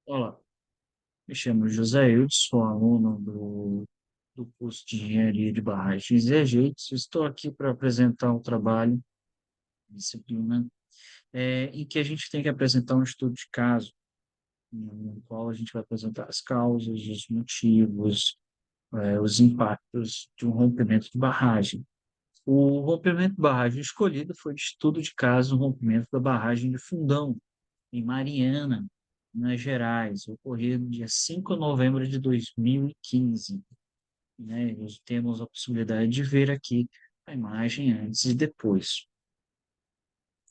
Olá, me chamo José Hilton, sou aluno do curso de Engenharia de Barragens e Rejeitos. Estou aqui para apresentar um trabalho, disciplina, em que a gente tem que apresentar um estudo de caso, no qual a gente vai apresentar as causas, os motivos, os impactos de um rompimento de barragem. O rompimento de barragem escolhido foi de estudo de caso, o rompimento da barragem de Fundão, em Mariana, Minas Gerais, ocorrido no dia 5 de novembro de 2015, né? Nós temos a possibilidade de ver aqui a imagem antes e depois.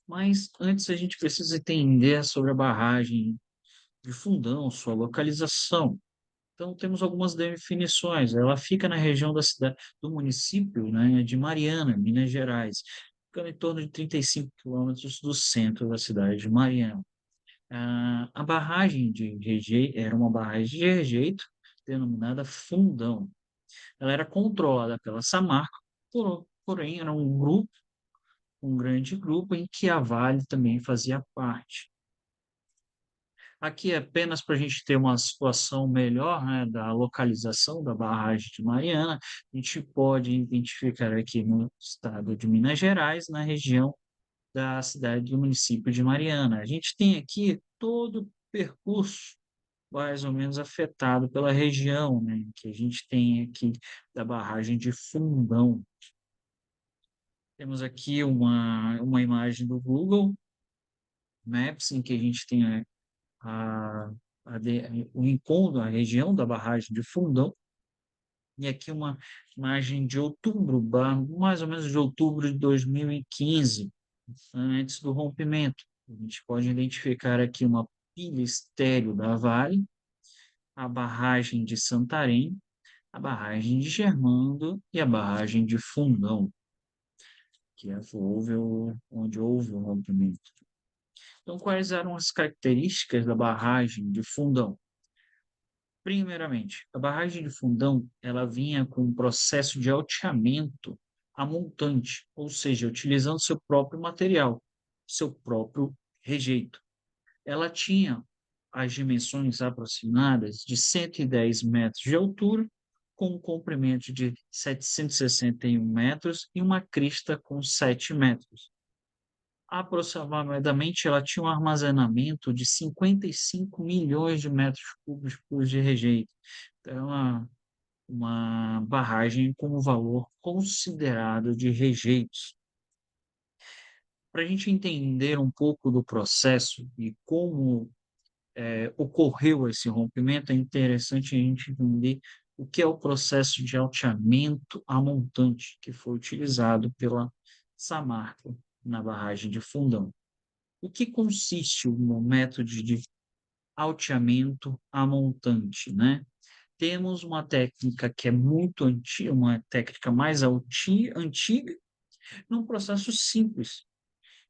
Mas antes a gente precisa entender sobre a barragem de Fundão, sua localização. Então temos algumas definições. Ela fica na região da cidade, do município, né, de Mariana, Minas Gerais, ficando em torno de 35 quilômetros do centro da cidade de Mariana. A barragem de rejeito era uma barragem de rejeito denominada Fundão. Ela era controlada pela Samarco, porém era um grupo, um grande grupo em que a Vale também fazia parte. Aqui é apenas para a gente ter uma situação melhor, né, da localização da barragem de Mariana, a gente pode identificar aqui no estado de Minas Gerais, na região da cidade do município de Mariana. A gente tem aqui todo o percurso mais ou menos afetado pela região, né, que a gente tem aqui da barragem de Fundão. Temos aqui uma imagem do Google Maps, em que a gente tem a, o encontro, a região da barragem de Fundão, e aqui uma imagem de outubro, mais ou menos de outubro de 2015, antes do rompimento. A gente pode identificar aqui uma pilha estéreo da Vale, a barragem de Santarém, a barragem de Germando e a barragem de Fundão, onde houve o rompimento. Então, quais eram as características da barragem de Fundão? Primeiramente, a barragem de Fundão, ela vinha com um processo de alteamento a montante, ou seja, utilizando seu próprio material, seu próprio rejeito. Ela tinha as dimensões aproximadas de 110 metros de altura, com um comprimento de 761 metros e uma crista com 7 metros. Aproximadamente, ela tinha um armazenamento de 55 milhões de metros cúbicos de rejeito. Então, é uma barragem com um valor considerado de rejeitos. Para a gente entender um pouco do processo e como ocorreu esse rompimento, é interessante a gente entender o que é o processo de alteamento a montante que foi utilizado pela Samarco na barragem de Fundão. O que consiste o método de alteamento a montante, né? Temos uma técnica que é muito antiga, uma técnica mais antiga, num processo simples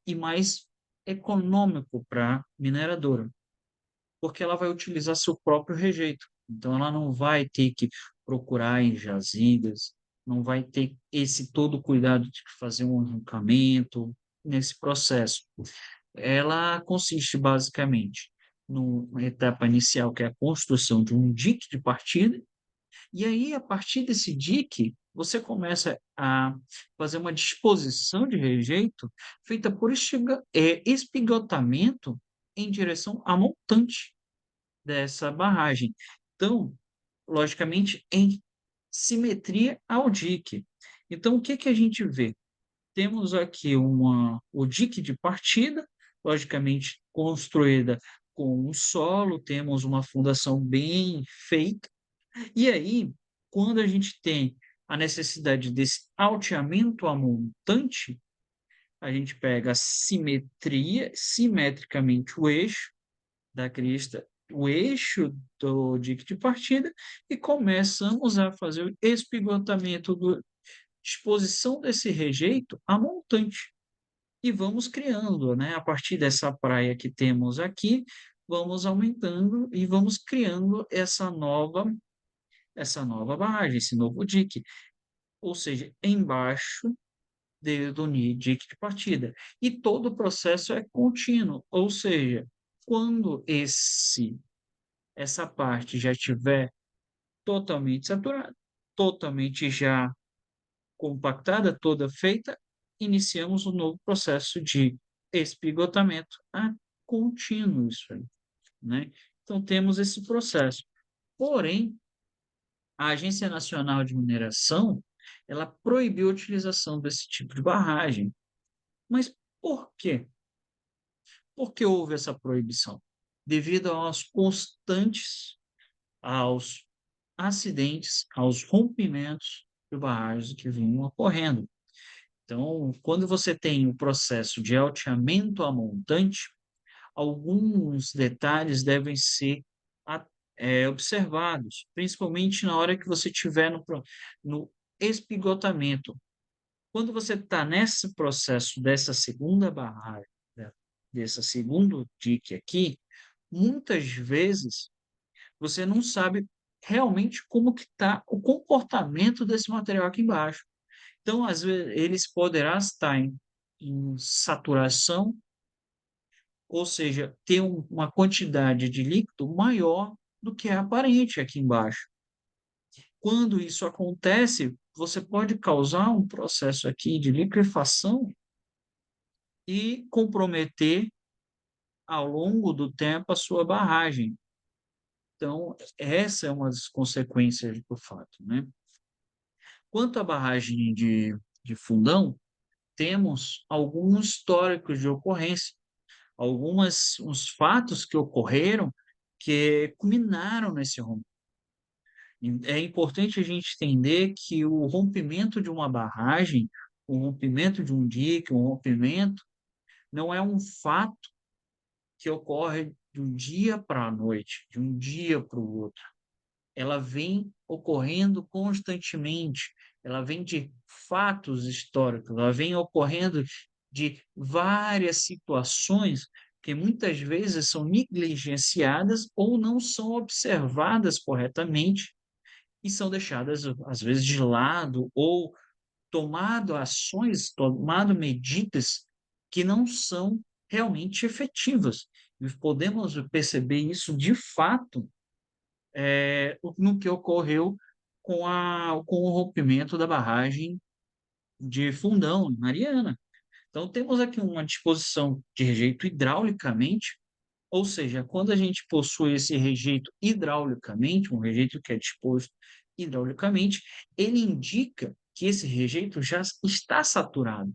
e mais econômico para a mineradora, porque ela vai utilizar seu próprio rejeito. Então, ela não vai ter que procurar em jazidas, não vai ter esse todo cuidado de fazer um arrancamento nesse processo. Ela consiste basicamente numa etapa inicial, que é a construção de um dique de partida, e aí, a partir desse dique, você começa a fazer uma disposição de rejeito feita por espigotamento em direção à montante dessa barragem. Então, logicamente, em simetria ao dique. Então, o que que a gente vê? Temos aqui o dique de partida, logicamente construída com o solo, temos uma fundação bem feita, e aí, quando a gente tem a necessidade desse alteamento a montante, a gente pega a simetria, simetricamente o eixo da crista, o eixo do dique de partida, e começamos a fazer o espigotamento do disposição desse rejeito a montante. E vamos criando, né? A partir dessa praia que temos aqui, vamos aumentando e vamos criando essa nova barragem, esse novo dique, ou seja, embaixo do dique de partida. E todo o processo é contínuo, ou seja, quando esse essa parte já estiver totalmente saturada, totalmente já compactada, toda feita, iniciamos um novo processo de espigotamento contínuo, isso aí, né? Então, temos esse processo. Porém, a Agência Nacional de Mineração, ela proibiu a utilização desse tipo de barragem. Mas por quê? Por que houve essa proibição? Devido aos acidentes, aos rompimentos de barragens que vinham ocorrendo. Então, quando você tem o processo de alteamento a montante, alguns detalhes devem ser observados, principalmente na hora que você estiver no espigotamento. Quando você está nesse processo dessa segunda barragem, né, desse segundo dique aqui, muitas vezes você não sabe realmente como que está o comportamento desse material aqui embaixo. Então, às vezes, eles poderá estar em saturação, ou seja, ter uma quantidade de líquido maior do que é aparente aqui embaixo. Quando isso acontece, você pode causar um processo aqui de liquefação e comprometer ao longo do tempo a sua barragem. Então, essa é uma das consequências do fato, né? Quanto à barragem de Fundão, temos alguns históricos de ocorrência, uns fatos que ocorreram que culminaram nesse rompimento. É importante a gente entender que o rompimento de uma barragem, o rompimento de um dique, um rompimento, não é um fato que ocorre de um dia para a noite, de um dia para o outro. Ela vem ocorrendo constantemente, ela vem de fatos históricos, ela vem ocorrendo de várias situações que muitas vezes são negligenciadas ou não são observadas corretamente e são deixadas, às vezes, de lado ou tomado ações, tomado medidas que não são realmente efetivas. E podemos perceber isso de fato no que ocorreu com o rompimento da barragem de Fundão, em Mariana. Então, temos aqui uma disposição de rejeito hidraulicamente, ou seja, quando a gente possui esse rejeito hidraulicamente, um rejeito que é disposto hidraulicamente, ele indica que esse rejeito já está saturado.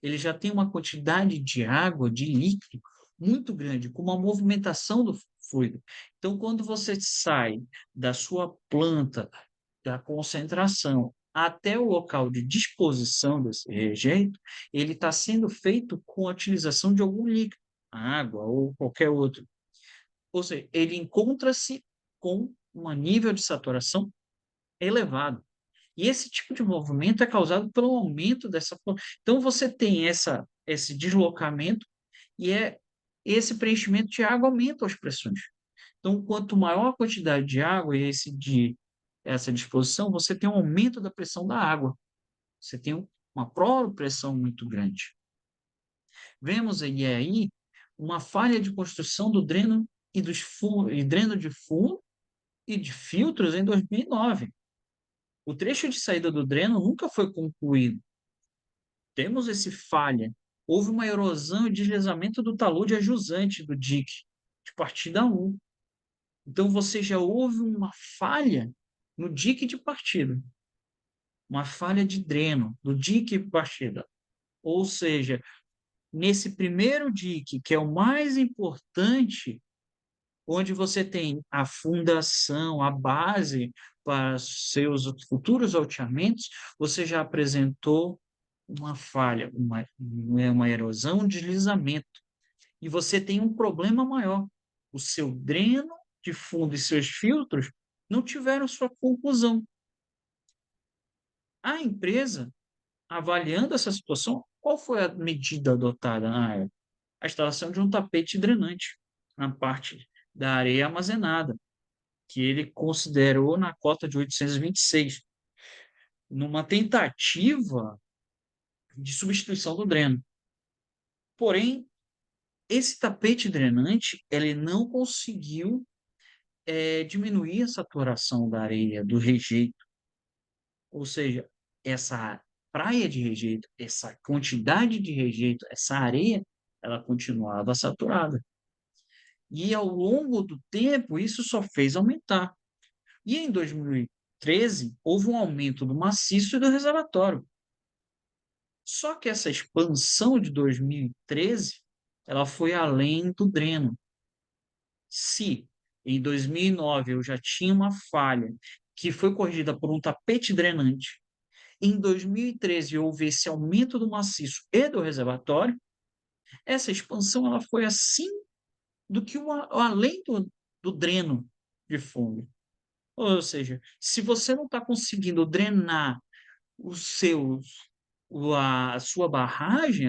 Ele já tem uma quantidade de água, de líquido, muito grande, com uma movimentação do fluido. Então, quando você sai da sua planta, da concentração, até o local de disposição desse rejeito, ele está sendo feito com a utilização de algum líquido, água ou qualquer outro. Ou seja, ele encontra-se com um nível de saturação elevado. E esse tipo de movimento é causado pelo aumento dessa. Então, você tem esse deslocamento e esse preenchimento de água aumenta as pressões. Então, quanto maior a quantidade de água e essa disposição, você tem um aumento da pressão da água. Você tem uma pressão muito grande. Vemos aí uma falha de construção do dreno e dreno de fundo e de filtros em 2009. O trecho de saída do dreno nunca foi concluído. Temos esse falha. Houve uma erosão e deslizamento do talude ajusante do dique, de partida 1. Então, você já houve uma falha no dique de partida, uma falha de dreno do dique de partida. Ou seja, nesse primeiro dique, que é o mais importante, onde você tem a fundação, a base para seus futuros alteamentos, você já apresentou uma falha, uma erosão, um deslizamento. E você tem um problema maior. O seu dreno de fundo e seus filtros não tiveram sua conclusão. A empresa, avaliando essa situação, qual foi a medida adotada na época? A instalação de um tapete drenante na parte da areia armazenada, que ele considerou na cota de 826, numa tentativa de substituição do dreno. Porém, esse tapete drenante ele não conseguiu diminuir a saturação da areia, do rejeito, ou seja, essa praia de rejeito, essa quantidade de rejeito, essa areia, ela continuava saturada. E ao longo do tempo, isso só fez aumentar. E em 2013, houve um aumento do maciço e do reservatório. Só que essa expansão de 2013, ela foi além do dreno. Se em 2009 eu já tinha uma falha que foi corrigida por um tapete drenante, em 2013 houve esse aumento do maciço e do reservatório, essa expansão ela foi assim do que além do dreno de fundo. Ou seja, se você não está conseguindo drenar os seus a sua barragem,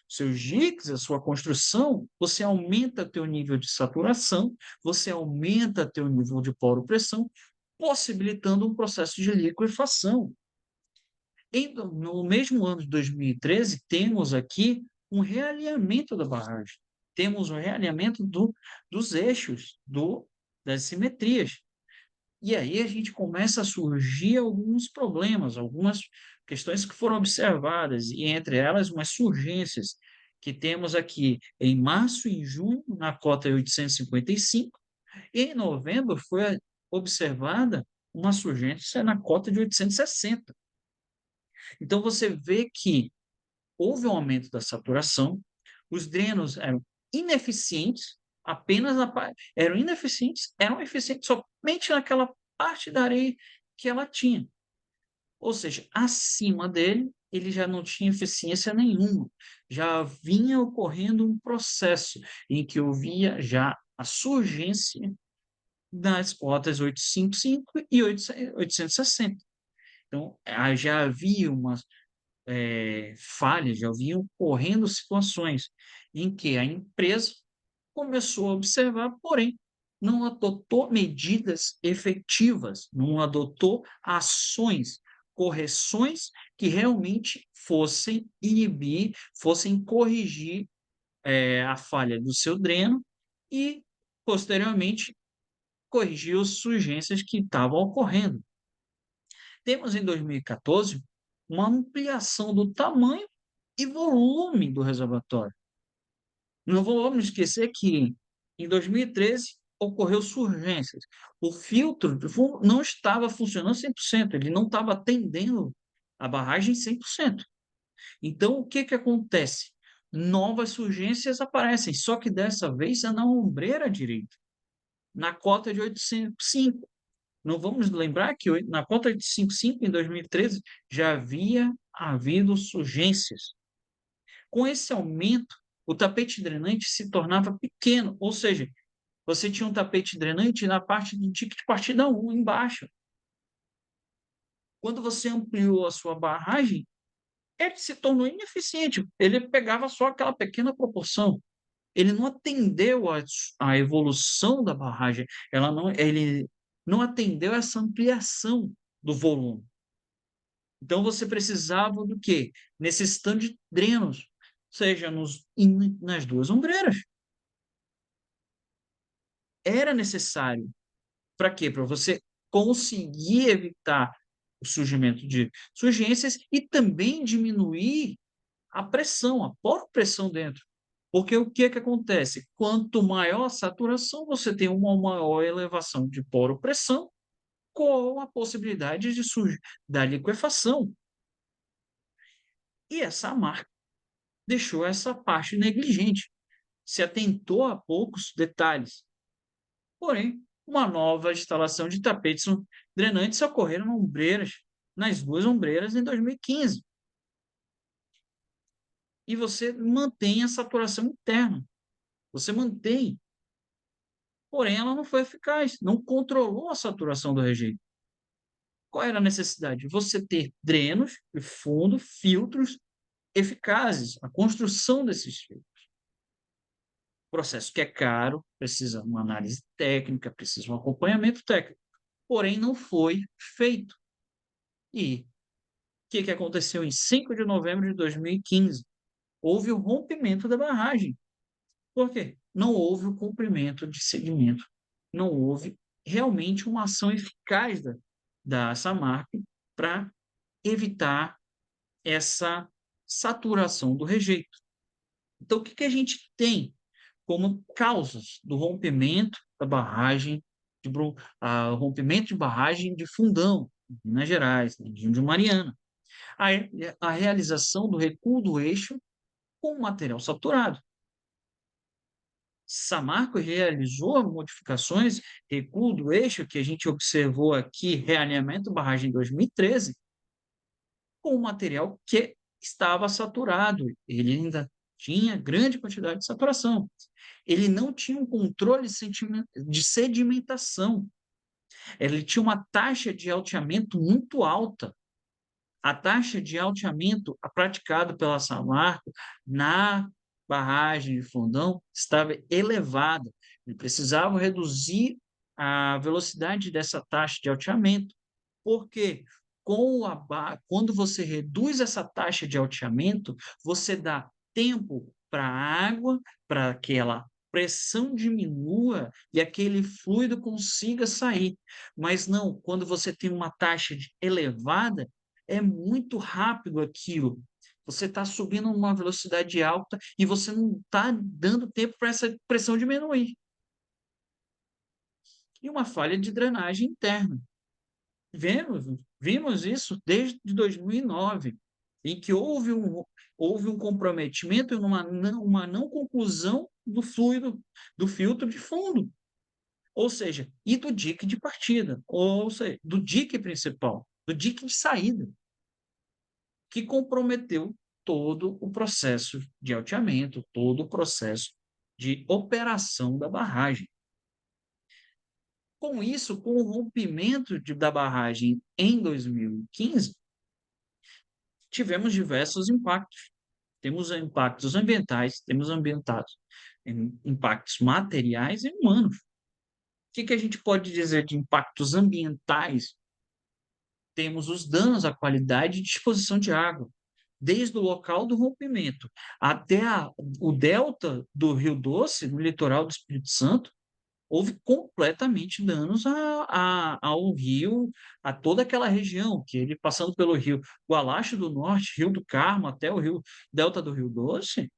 seus diques, a sua construção, você aumenta teu nível de saturação, você aumenta teu nível de poro-pressão, possibilitando um processo de liquefação. No mesmo ano de 2013, temos aqui um realinhamento da barragem, temos um realinhamento dos eixos, das simetrias. E aí a gente começa a surgir alguns problemas, algumas questões que foram observadas, e entre elas umas surgências que temos aqui em março e junho, na cota 855, e em novembro foi observada uma surgência na cota de 860. Então você vê que houve um aumento da saturação, os drenos eram ineficientes, apenas eram eficientes somente naquela parte da areia que ela tinha. Ou seja, acima dele, ele já não tinha eficiência nenhuma. Já vinha ocorrendo um processo em que eu via já a surgência das cotas 855 e 860. Então, já havia uma falhas, já haviam ocorrendo situações em que a empresa começou a observar, porém, não adotou medidas efetivas, não adotou ações, correções que realmente fossem inibir, fossem corrigir a falha do seu dreno e, posteriormente, corrigir as surgências que estavam ocorrendo. Temos em 2014 uma ampliação do tamanho e volume do reservatório. Não vamos esquecer que em 2013 ocorreu surgências. O filtro de fundo não estava funcionando 100%, ele não estava atendendo a barragem 100%. Então, o que acontece? Novas surgências aparecem, só que dessa vez é na ombreira direita, na cota de 805. Não vamos lembrar que na cota de 855, em 2013, já havia havido surgências. Com esse aumento, o tapete drenante se tornava pequeno, ou seja, você tinha um tapete drenante na parte do dique de partida 1, embaixo. Quando você ampliou a sua barragem, ele se tornou ineficiente, ele pegava só aquela pequena proporção. Ele não atendeu a evolução da barragem, ele não atendeu essa ampliação do volume. Então você precisava do quê? Necessitando de drenos, seja nas duas ombreiras. Era necessário. Para quê? Para você conseguir evitar o surgimento de surgências e também diminuir a pressão, a pressão dentro. Porque o que acontece? Quanto maior a saturação, você tem uma maior elevação de poro-pressão, com a possibilidade da liquefação. E essa marca deixou essa parte negligente, se atentou a poucos detalhes. Porém, uma nova instalação de tapetes drenantes ocorreram nas duas ombreiras em 2015. E você mantém a saturação interna. Você mantém. Porém, ela não foi eficaz, não controlou a saturação do rejeito. Qual era a necessidade? Você ter drenos de fundo, filtros eficazes, a construção desses filtros. Processo que é caro, precisa de uma análise técnica, precisa de um acompanhamento técnico. Porém, não foi feito. E o que aconteceu em 5 de novembro de 2015? Houve o rompimento da barragem. Por quê? Não houve o cumprimento de segmento não houve realmente uma ação eficaz da Samarco para evitar essa saturação do rejeito. Então, o que que a gente tem como causas do rompimento da barragem rompimento de barragem de Fundão, em Minas Gerais, na região de Mariana? A, a realização do recuo do eixo com material saturado. Samarco realizou modificações, recuo do eixo, que a gente observou aqui, realinhamento barragem em 2013, com o material que estava saturado. Ele ainda tinha grande quantidade de saturação. Ele não tinha um controle de sedimentação. Ele tinha uma taxa de alteamento muito alta. A taxa de alteamento praticada pela Samarco na barragem de Fundão estava elevada. Ele precisava reduzir a velocidade dessa taxa de alteamento, porque quando você reduz essa taxa de alteamento, você dá tempo para a água, para que aquela pressão diminua e aquele fluido consiga sair. Mas não, quando você tem uma taxa elevada, é muito rápido aquilo. Você está subindo uma velocidade alta e você não está dando tempo para essa pressão diminuir. E uma falha de drenagem interna. Vimos isso desde 2009, em que houve um comprometimento e uma não conclusão do fluido do filtro de fundo, ou seja, e do dique de partida, ou seja, do dique principal, do dique de saída, que comprometeu todo o processo de alteamento, todo o processo de operação da barragem. Com isso, com o rompimento da barragem em 2015, tivemos diversos impactos. Temos impactos ambientais, temos impactos materiais e humanos. O que que a gente pode dizer de impactos ambientais? Temos os danos à qualidade e disposição de água, desde o local do rompimento até o delta do Rio Doce, no litoral do Espírito Santo, houve completamente danos ao rio, a toda aquela região, que ele passando pelo rio Gualacho do Norte, Rio do Carmo, até o rio delta do Rio Doce,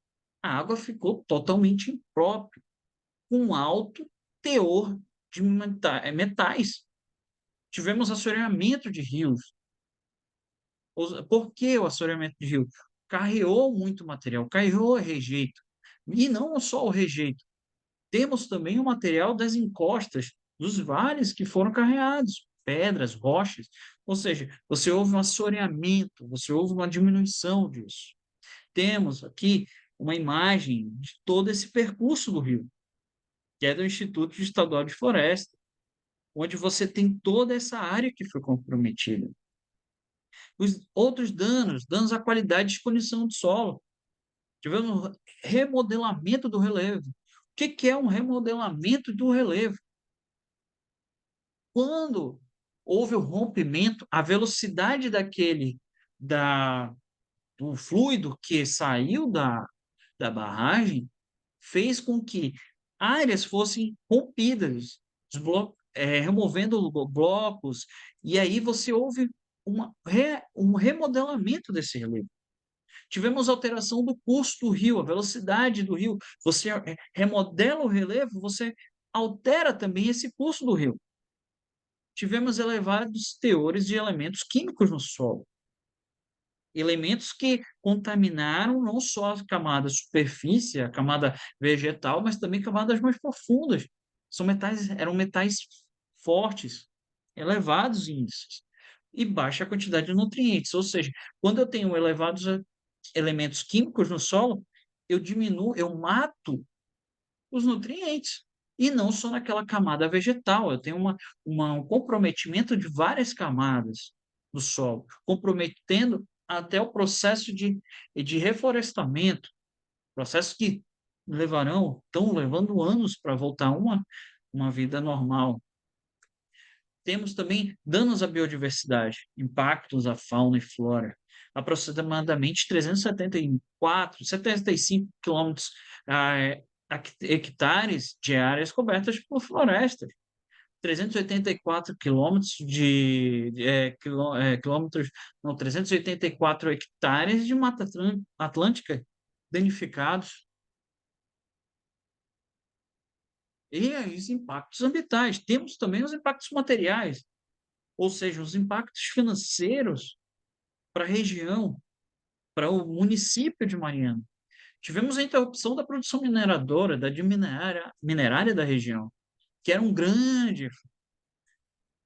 a água ficou totalmente imprópria, com alto teor de metais. Tivemos assoreamento de rios. Por que o assoreamento de rio? Carreou muito material, carreou rejeito. E não só o rejeito, temos também o material das encostas, dos vales que foram carreados, pedras, rochas. Ou seja, você houve um assoreamento, você houve uma diminuição disso. Temos aqui uma imagem de todo esse percurso do rio, que é do Instituto Estadual de Floresta, onde você tem toda essa área que foi comprometida. Os outros danos à qualidade de condição do solo. Tivemos remodelamento do relevo. O que é um remodelamento do relevo? Quando houve o rompimento, a velocidade da, do fluido que saiu da barragem fez com que áreas fossem rompidas, removendo blocos, e aí você houve um remodelamento desse relevo. Tivemos alteração do curso do rio, a velocidade do rio. Você remodela o relevo, você altera também esse curso do rio. Tivemos elevados teores de elementos químicos no solo, elementos que contaminaram não só a camada superfície, a camada vegetal, mas também camadas mais profundas. Eram metais fortes, elevados índices e baixa quantidade de nutrientes. Ou seja, quando eu tenho elevados elementos químicos no solo, eu mato os nutrientes. E não só naquela camada vegetal, eu tenho um comprometimento de várias camadas do solo, comprometendo até o processo de reflorestamento, processos que estão levando anos para voltar a uma vida normal. Temos também danos à biodiversidade, impactos à fauna e flora. Aproximadamente 374, 75 quilômetros hectares de áreas cobertas por florestas. 384 quilômetros quilômetros, não, 384 hectares de Mata Atlântica danificados. E aí os impactos ambientais. Temos também os impactos materiais, ou seja, os impactos financeiros para a região, para o município de Mariana. Tivemos a interrupção da produção mineradora, minerária da região, que era um grande,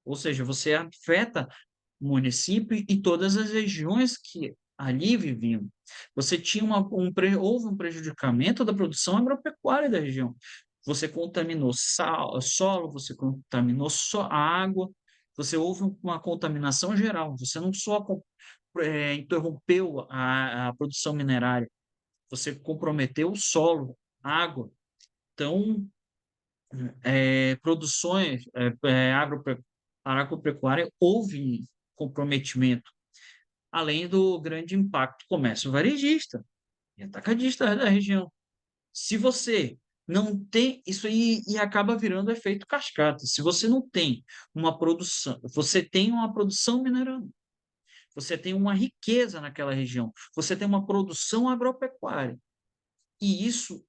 ou seja, você afeta o município e todas as regiões que ali viviam. Você tinha houve um prejudicamento da produção agropecuária da região. Você contaminou solo, você contaminou a água, você houve uma contaminação geral. Você não só interrompeu a produção minerária, você comprometeu o solo, a água. Então, produções agropecuária houve comprometimento, além do grande impacto comércio varejista e atacadista da região. Se você não tem isso aí e acaba virando efeito cascata. Se você não tem uma produção, você tem uma produção mineral, você tem uma riqueza naquela região, você tem uma produção agropecuária, e isso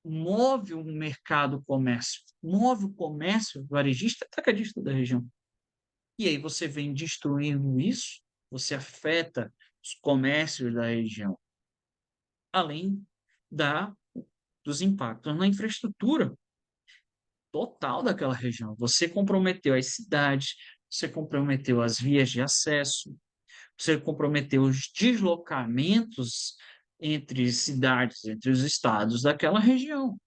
move o mercado comércio, move o comércio varejista e atacadista da região. E aí você vem destruindo isso, você afeta os comércios da região, além da dos impactos na infraestrutura total daquela região. Você comprometeu as cidades, você comprometeu as vias de acesso, você comprometeu os deslocamentos entre cidades, entre os estados daquela região.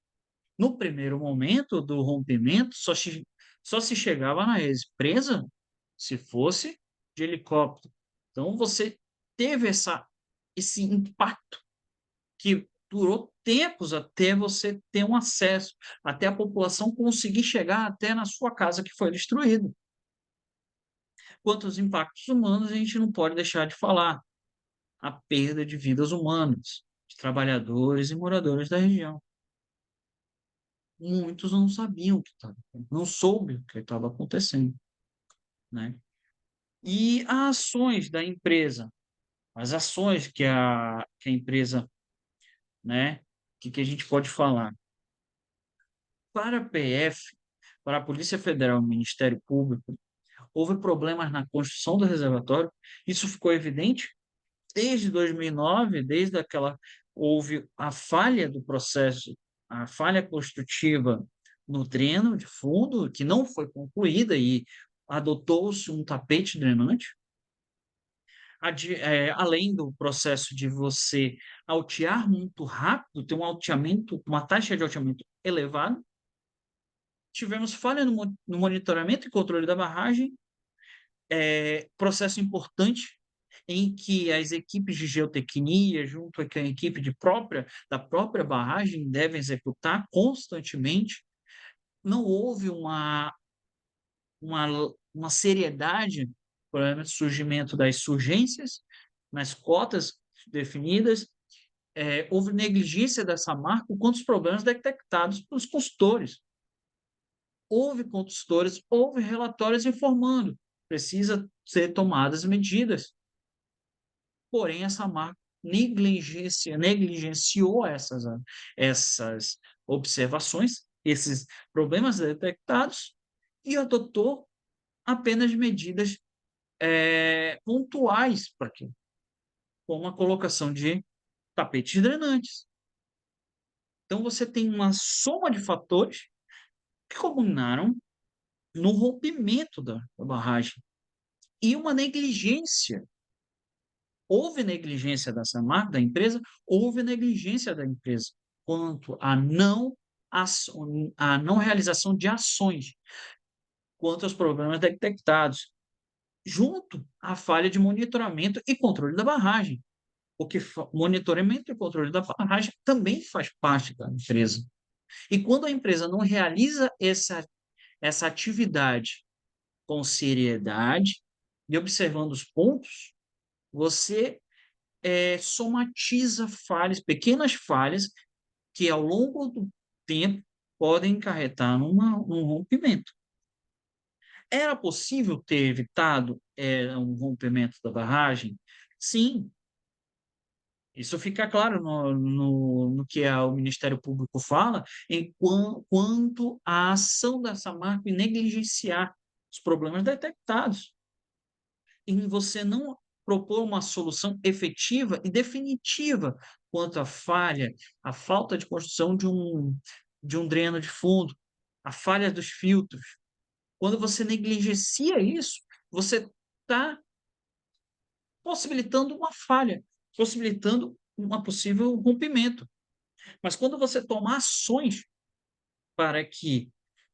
No primeiro momento do rompimento, só se chegava na represa se fosse de helicóptero. Então, você teve esse impacto que durou tempos até você ter um acesso, até a população conseguir chegar até na sua casa que foi destruída. Quanto aos impactos humanos, a gente não pode deixar de falar a perda de vidas humanas, de trabalhadores e moradores da região. Muitos não sabiam o que estava, não soube o que estava acontecendo, né? E as ações da empresa, as ações que a empresa, né? Que a gente pode falar? Para a PF, para a Polícia Federal e o Ministério Público, houve problemas na construção do reservatório. Isso ficou evidente desde 2009, desde aquela houve a falha do processo, a falha construtiva no dreno de fundo, que não foi concluída e adotou-se um tapete drenante, além do processo de você altear muito rápido, ter um alteamento, uma taxa de alteamento elevada. Tivemos falha no monitoramento e controle da barragem, processo importante em que as equipes de geotecnia, junto com a equipe da própria barragem, devem executar constantemente. Não houve uma, uma seriedade para o surgimento das surgências nas cotas definidas. Houve negligência dessa marca, quantos problemas detectados pelos consultores. Houve consultores, houve relatórios informando, precisa ser tomadas medidas. Porém, essa marca negligenciou essas observações, esses problemas detectados, e adotou apenas medidas pontuais para quê? Como a colocação de tapetes drenantes. Então, você tem uma soma de fatores que culminaram no rompimento da barragem e uma negligência. Houve negligência da empresa, houve negligência da empresa quanto à não realização de ações, quanto aos problemas detectados, junto à falha de monitoramento e controle da barragem, porque monitoramento e controle da barragem também faz parte da empresa. E quando a empresa não realiza essa atividade com seriedade e observando os pontos, você somatiza falhas, pequenas falhas, que ao longo do tempo, podem acarretar num rompimento. Era possível ter evitado, um rompimento da barragem? Sim, isso fica claro no que o Ministério Público fala, quanto à ação da Samarco em negligenciar os problemas detectados, em você não propor uma solução efetiva e definitiva quanto à falha, à falta de construção de um dreno de fundo, a falha dos filtros. Quando você negligencia isso, você está possibilitando uma falha, possibilitando uma possível rompimento. Mas quando você toma ações para que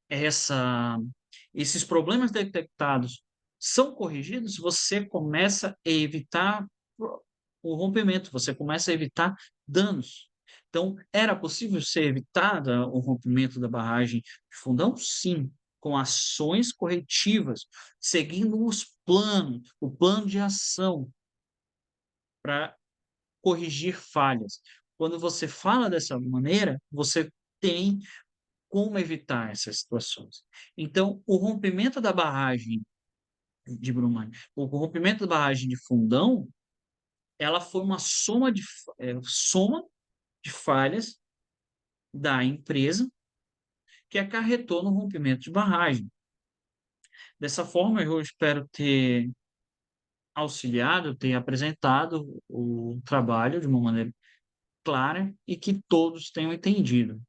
essa esses problemas detectados são corrigidos, você começa a evitar o rompimento, você começa a evitar danos. Então, era possível ser evitada o rompimento da barragem de Fundão? Sim, com ações corretivas, seguindo o plano de ação para corrigir falhas. Quando você fala dessa maneira, você tem como evitar essas situações. Então, o rompimento da barragem de Brumado, o rompimento da barragem de Fundão, ela foi uma soma de falhas da empresa que acarretou no rompimento de barragem. Dessa forma, eu espero ter auxiliado, ter apresentado o trabalho de uma maneira clara e que todos tenham entendido.